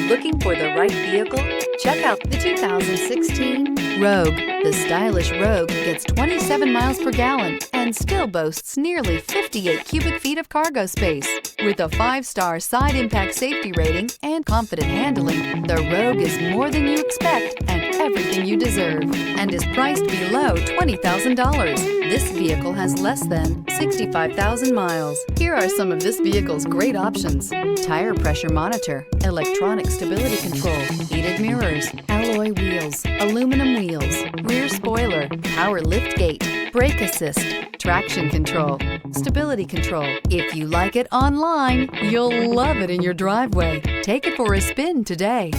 Looking for the right vehicle? Check out the 2016 Rogue. The stylish Rogue gets 27 miles per gallon and still boasts nearly 58 cubic feet of cargo space. With a 5-star side impact safety rating and confident handling, the Rogue is more than you expect and everything you deserve, and is priced below $20,000. This vehicle has less than 65,000 miles. Here are some of this vehicle's great options: tire pressure monitor, electronic stability control, heated mirrors, alloy wheels, aluminum wheels, rear spoiler, power lift gate, brake assist, traction control, stability control. If you like it online, you'll love it in your driveway. Take it for a spin today.